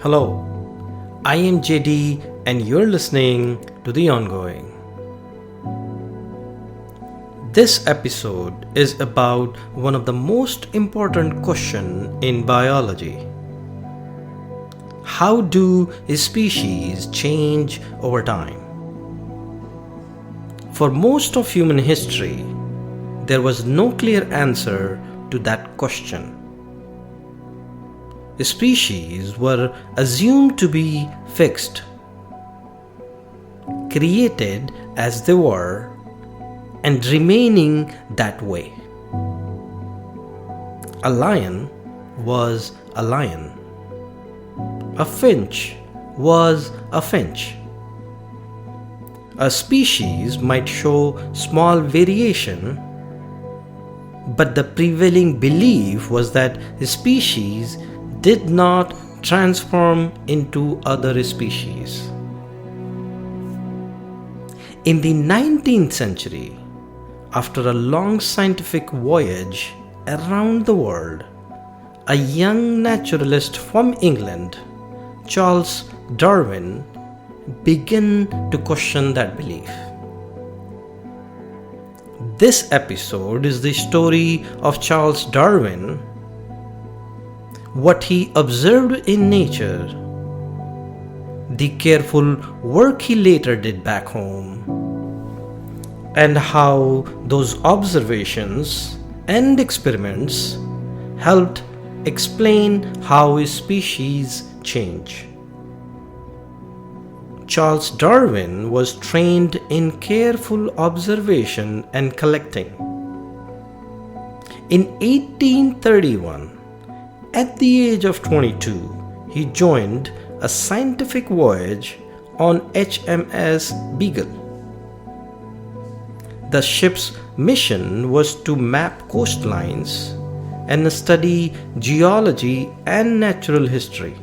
Hello, I am JD and you're listening to The Ongoing. This episode is about one of the most important questions in biology. How do species change over time? For most of human history, there was no clear answer to that question. Species were assumed to be fixed, created as they were, and remaining that way. A lion was a lion. A finch was a finch. A species might show small variation, but the prevailing belief was that species did not transform into other species. In the 19th century, after a long scientific voyage around the world, a young naturalist from England, Charles Darwin, began to question that belief. This episode is the story of Charles Darwin, what he observed in nature, the careful work he later did back home, and how those observations and experiments helped explain how species change. Charles Darwin was trained in careful observation and collecting. In 1831, at the age of 22, he joined a scientific voyage on HMS Beagle. The ship's mission was to map coastlines and study geology and natural history.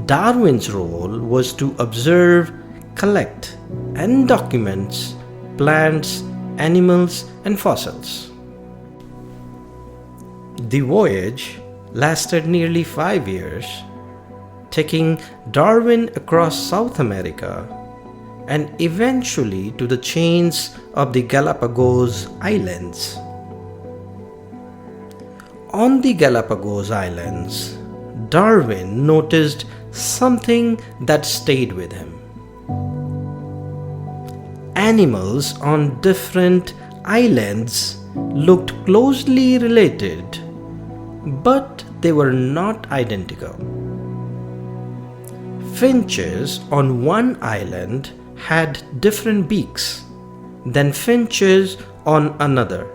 Darwin's role was to observe, collect, and document plants, animals, and fossils. The voyage lasted nearly 5 years, taking Darwin across South America and eventually to the chains of the Galapagos Islands. On the Galapagos Islands, Darwin noticed something that stayed with him. Animals on different islands looked closely related, but they were not identical. Finches on one island had different beaks than finches on another.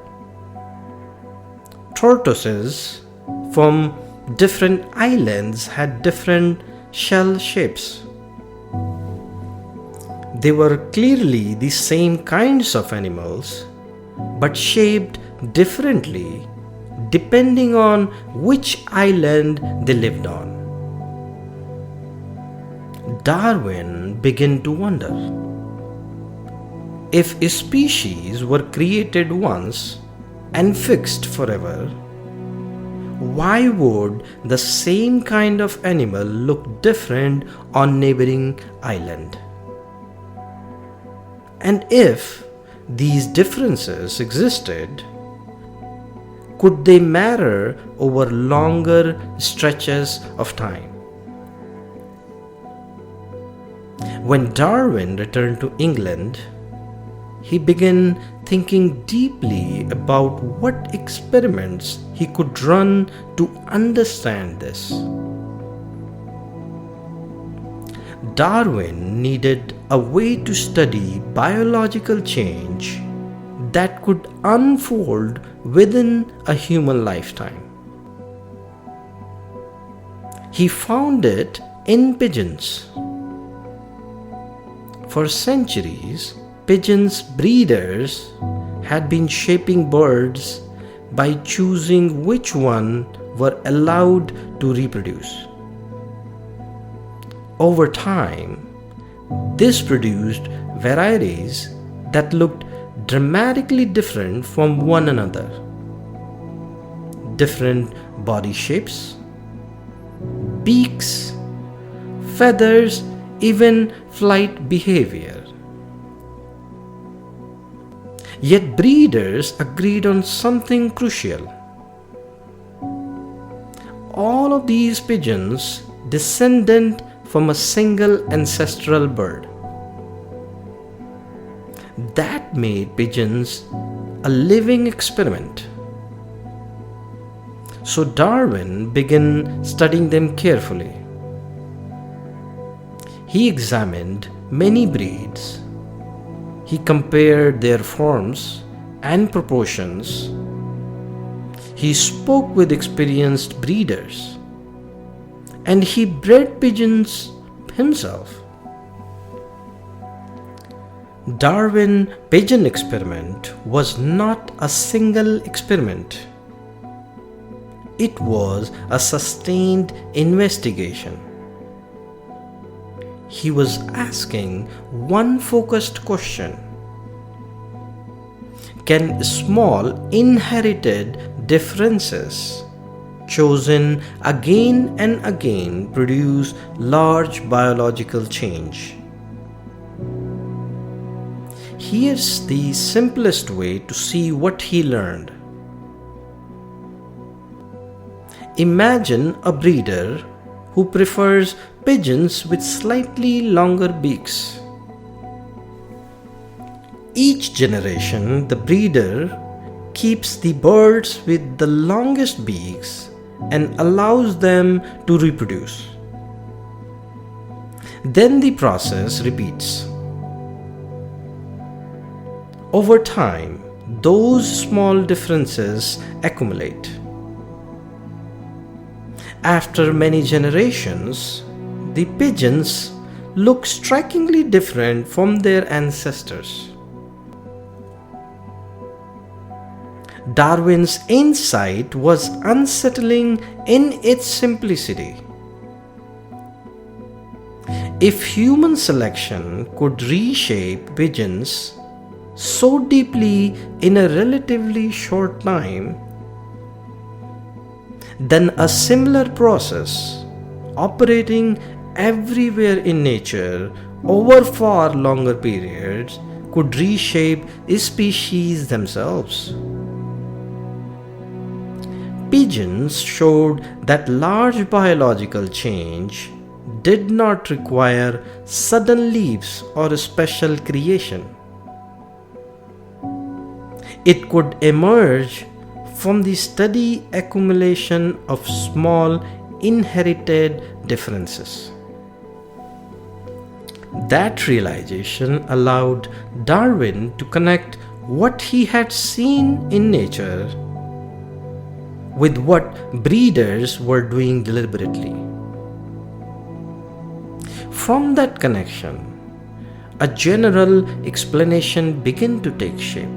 Tortoises from different islands had different shell shapes. They were clearly the same kinds of animals, but shaped differently depending on which island they lived on. Darwin began to wonder, if species were created once and fixed forever, why would the same kind of animal look different on neighboring island? And if these differences existed, could they matter over longer stretches of time? When Darwin returned to England, he began thinking deeply about what experiments he could run to understand this. Darwin needed a way to study biological change that could unfold within a human lifetime. He found it in pigeons. For centuries, pigeons' breeders had been shaping birds by choosing which one were allowed to reproduce. Over time, this produced varieties that looked dramatically different from one another. Different body shapes, beaks, feathers, even flight behavior. Yet breeders agreed on something crucial. All of these pigeons descended from a single ancestral bird. That made pigeons a living experiment. So Darwin began studying them carefully. He examined many breeds. He compared their forms and proportions. He spoke with experienced breeders, and he bred pigeons himself. Darwin pigeon experiment was not a single experiment. It was a sustained investigation. He was asking one focused question: can small inherited differences chosen again and again produce large biological change? Here's the simplest way to see what he learned. Imagine a breeder who prefers pigeons with slightly longer beaks. Each generation, the breeder keeps the birds with the longest beaks and allows them to reproduce. Then the process repeats. Over time, those small differences accumulate. After many generations, the pigeons look strikingly different from their ancestors. Darwin's insight was unsettling in its simplicity. If human selection could reshape pigeons so deeply in a relatively short time, then a similar process operating everywhere in nature over far longer periods could reshape species themselves. Pigeons showed that large biological change did not require sudden leaps or special creation. It could emerge from the steady accumulation of small inherited differences. That realization allowed Darwin to connect what he had seen in nature with what breeders were doing deliberately. From that connection, a general explanation began to take shape.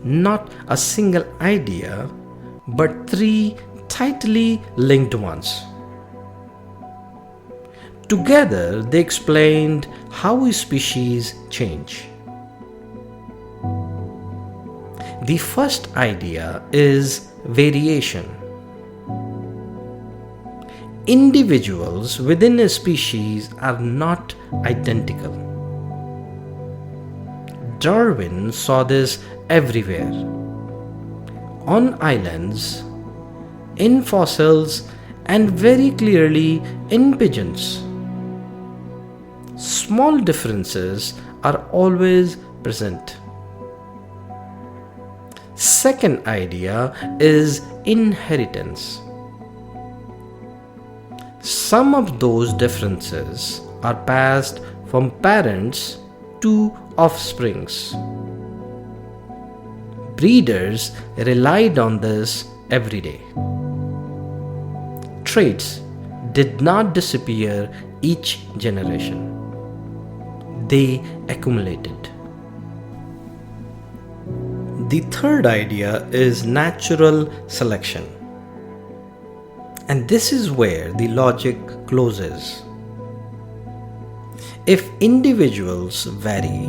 Not a single idea, but three tightly linked ones. Together, they explained how species change. The first idea is variation. Individuals within a species are not identical. Darwin saw this everywhere. On islands, in fossils, and very clearly in pigeons. Small differences are always present. Second idea is inheritance. Some of those differences are passed from parents to offsprings. Breeders relied on this every day. Traits did not disappear each generation. They accumulated. The third idea is natural selection. And this is where the logic closes. If individuals vary,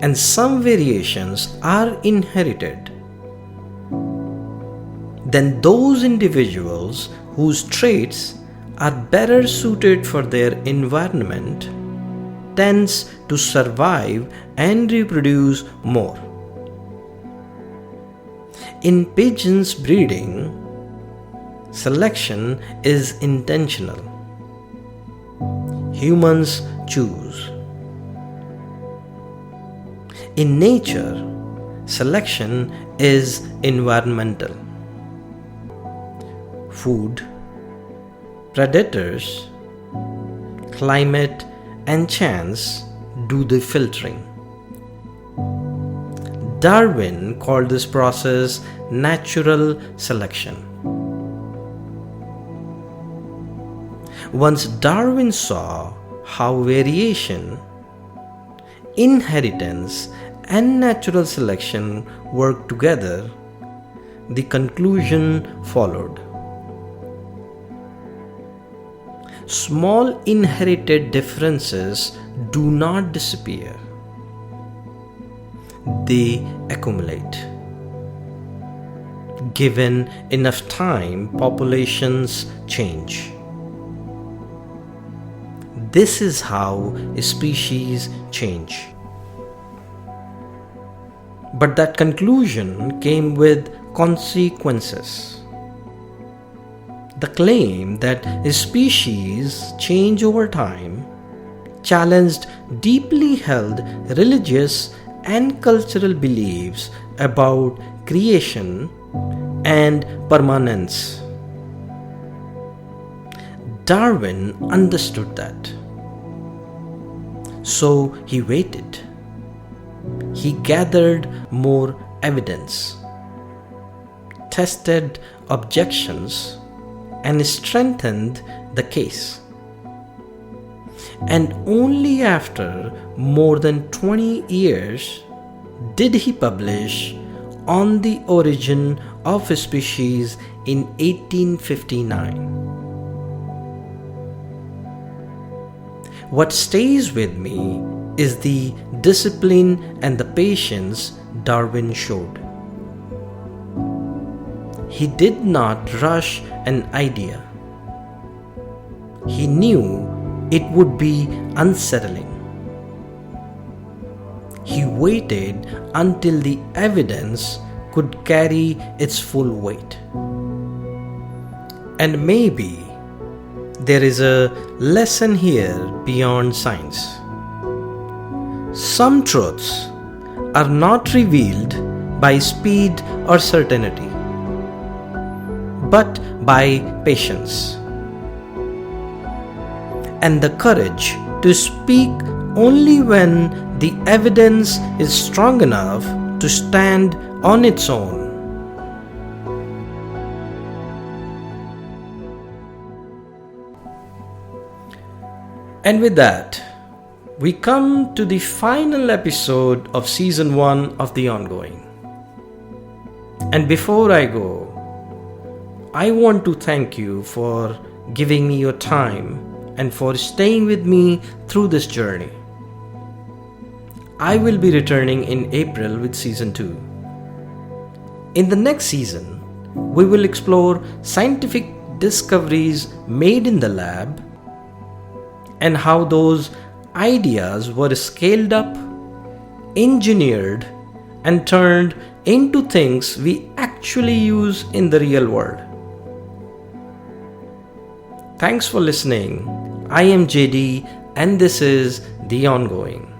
and some variations are inherited, then those individuals whose traits are better suited for their environment tends to survive and reproduce more. In pigeons breeding, selection is intentional. Humans choose. In nature, selection is environmental. Food, predators, climate, and chance do the filtering. Darwin called this process natural selection. Once Darwin saw how variation, inheritance, and natural selection work together, the conclusion followed. Small inherited differences do not disappear. They accumulate. Given enough time, populations change. This is how a species change. But that conclusion came with consequences. The claim that a species change over time challenged deeply held religious and cultural beliefs about creation and permanence. Darwin understood that. So he waited. He gathered more evidence, tested objections, and strengthened the case. And only after more than 20 years did he publish On the Origin of a Species in 1859. What stays with me is the discipline and the patience Darwin showed. He did not rush an idea. He knew it would be unsettling. He waited until the evidence could carry its full weight. And maybe there is a lesson here beyond science. Some truths are not revealed by speed or certainty, but by patience and the courage to speak only when the evidence is strong enough to stand on its own. And with that, we come to the final episode of Season 1 of The Ongoing. And before I go, I want to thank you for giving me your time and for staying with me through this journey. I will be returning in April with Season 2. In the next season, we will explore scientific discoveries made in the lab and how those ideas were scaled up, engineered, and turned into things we actually use in the real world. Thanks for listening. I am JD and this is The Ongoing.